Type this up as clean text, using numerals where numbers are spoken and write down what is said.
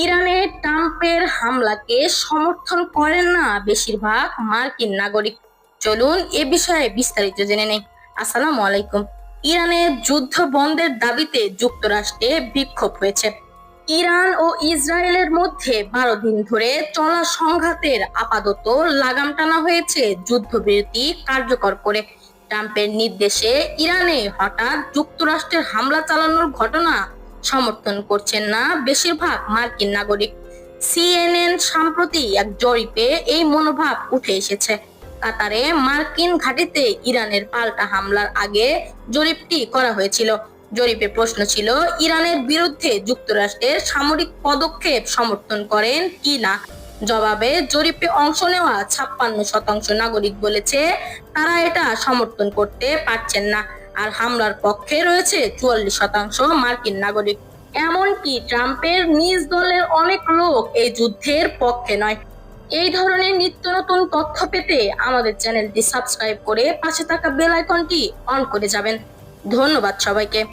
ইরানে ট্রাম্পের হামলাকে সমর্থন করেন না বেশিরভাগ মার্কিন নাগরিক। চলুন এ বিষয়ে বিস্তারিত জেনে নেই। আসসালামু আলাইকুম। ইরানের যুদ্ধ বন্ধের দাবিতে যুক্তরাষ্ট্রে বিক্ষোভ হয়েছে। ইরান ও ইসরায়েলের মধ্যে 12 দিন ধরে চলা সংঘাতের আপাতত লাগাম টানা হয়েছে যুদ্ধবিরতি কার্যকর করে। ট্রাম্পের নির্দেশে ইরানে হঠাৎ যুক্তরাষ্ট্রের হামলা চালানোর ঘটনা সমর্থন করছেন না বেশিরভাগ মার্কিন নাগরিক। সিএনএন সম্প্রতি এক জরিপে এই মনোভাব উঠে এসেছে। কাতারে মার্কিন ঘাঁটিতে ইরানের পাল্টা হামলার আগে জরিপটি করা হয়েছিল। জরিপে প্রশ্ন ছিল, ইরানের বিরুদ্ধে যুক্তরাষ্ট্রের সামরিক পদক্ষেপ সমর্থন করেন কি না। জবাবে জরিপে অংশ নেওয়া 56% নাগরিক বলেছে তারা এটা সমর্থন করতে পারছেন না, আর হামলার পক্ষে রয়েছে 44% মার্কিন নাগরিক। এমনকি ট্রাম্পের নিজ দলের অনেক লোক এই যুদ্ধের পক্ষে নয়। এই ধরনের নিত্য নতুন তথ্য পেতে আমাদের চ্যানেলটি সাবস্ক্রাইব করে পাশে থাকা বেল আইকনটি অন করে যাবেন। ধন্যবাদ সবাইকে।